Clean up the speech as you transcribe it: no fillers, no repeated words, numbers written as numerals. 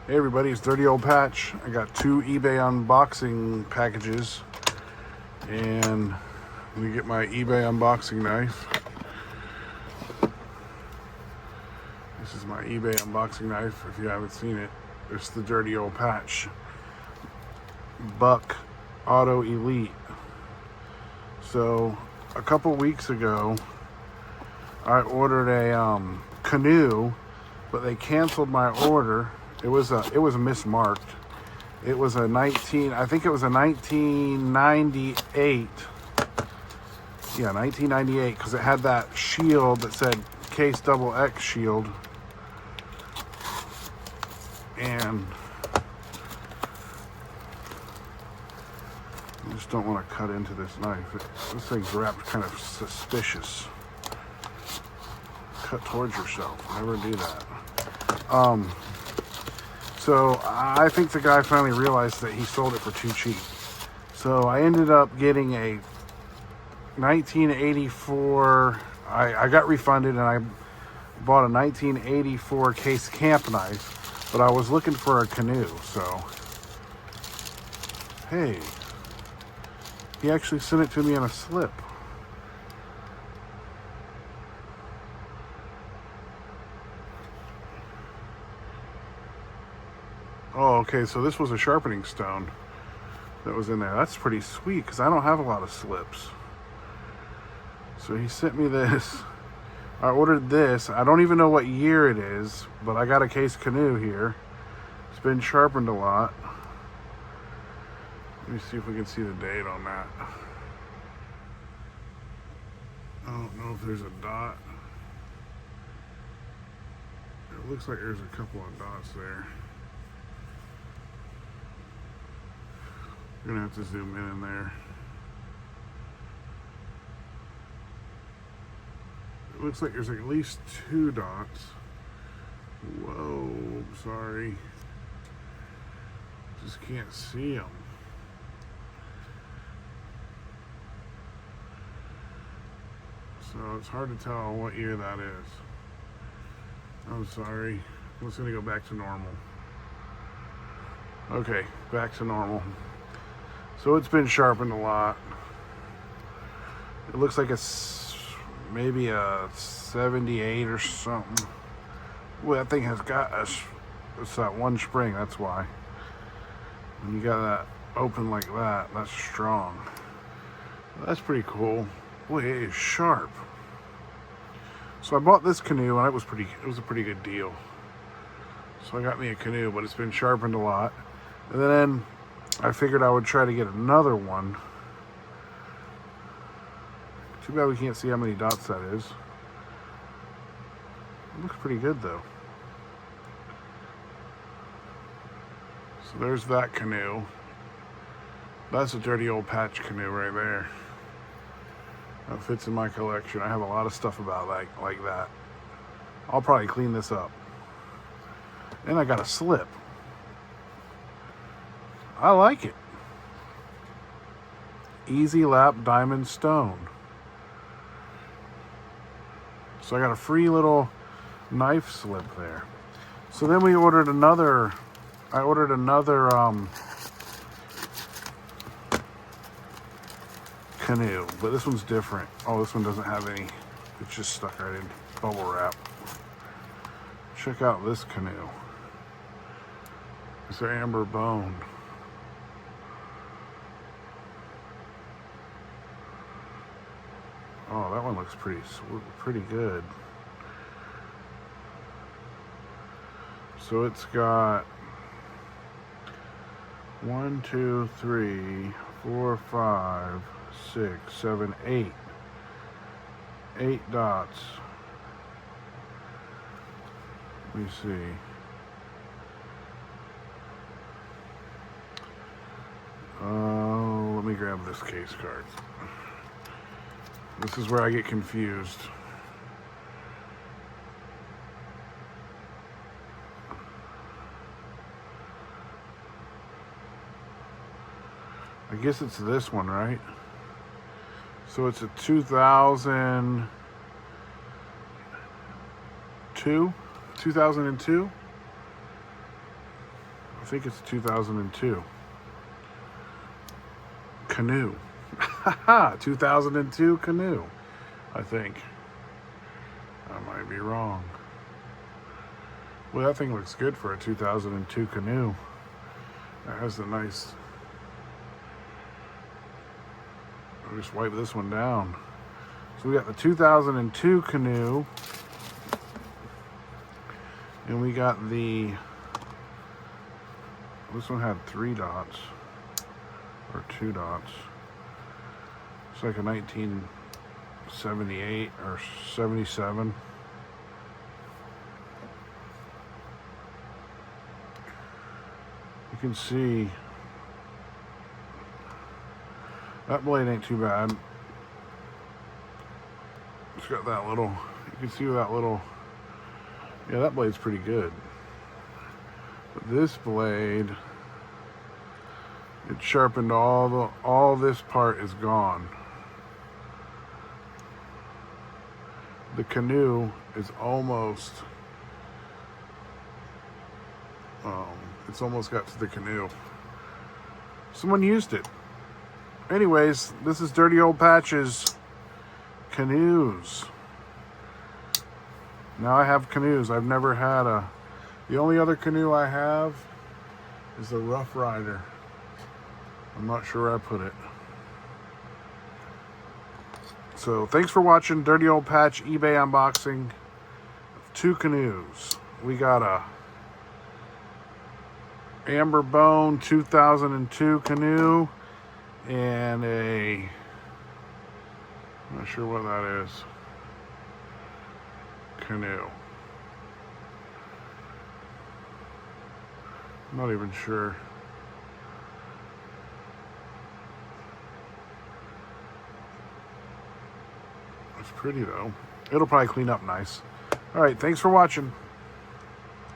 Hey everybody, it's Dirty Old Patch. I got 2 eBay unboxing packages, and let me get my eBay unboxing knife. This is my eBay unboxing knife. If you haven't seen it, it's the Dirty Old Patch Buck Auto Elite. So a couple weeks ago, I ordered a Canoe, but they canceled my order. It was mismarked. It was a 1998. Yeah, 1998, because it had that shield that said Case Double X Shield. And I just don't want to cut into this knife. This thing's wrapped kind of suspicious. Cut towards yourself. Never do that. So I think the guy finally realized that he sold it for too cheap. So I ended up getting a 1984. I got refunded and I bought a 1984 Case Camp knife, but I was looking for a Canoe. So hey, he actually sent it to me in a slip. Oh, okay, so this was a sharpening stone that was in there. That's pretty sweet, because I don't have a lot of slips. So he sent me this. I ordered this. I don't even know what year it is, but I got a Case Canoe here. It's been sharpened a lot. Let me see if we can see the date on that. I don't know if there's a dot. It looks like there's a couple of dots there. You're gonna have to zoom in there. It looks like there's at least 2 dots. Whoa, sorry. Just can't see them. So it's hard to tell what year that is. I'm sorry. I'm just gonna go back to normal. Okay, back to normal. So it's been sharpened a lot. It looks like it's maybe a 78 or something. Well, that thing has got it's that one spring, that's why. When you got that open like that, that's strong. That's pretty cool. Boy, it is sharp. So I bought this Canoe and it was a pretty good deal. So I got me a Canoe, but it's been sharpened a lot. And then I figured I would try to get another one. Too bad we can't see how many dots that is. It looks pretty good though. So there's that Canoe. That's a Dirty Old Patch Canoe right there. That fits in my collection. I have a lot of stuff about like that. I'll probably clean this up. And I got a slip. I like it. Easy Lap Diamond Stone. So I got a free little knife slip there. So then we ordered another. I ordered another Canoe, but this one's different. Oh, this one doesn't have any. It's just stuck right in bubble wrap. Check out this Canoe. It's an amber bone. Oh, that one looks pretty good. So it's got 1, 2, 3, 4, 5, 6, 7, 8. 8 dots. Let me see. Oh, let me grab this case card. This is where I get confused. I guess it's this one, right? So it's a 2002? 2002? think it's 2002. Canoe. 2002 Canoe, I think. I might be wrong. Well, that thing looks good for a 2002 Canoe. It has the nice... I'll just wipe this one down. So we got the 2002 Canoe. And we got the... This one had 3 dots. Or 2 dots. It's like a 1978 or 77. You can see that blade ain't too bad. It's got that little, you can see that little, yeah, that blade's pretty good. But this blade, it sharpened all this part is gone. The Canoe is almost, it's almost got to the Canoe. Someone used it. Anyways, this is Dirty Old Patch's canoes. Now I have canoes. I've never had the only other canoe I have is the Rough Rider. I'm not sure where I put it. So thanks for watching Dirty Old Patch eBay unboxing of 2 canoes. We got a Amber Bone 2002 Canoe and a, I'm not sure what that is, Canoe. I'm not even sure. It's pretty though. It'll probably clean up nice. All right, thanks for watching.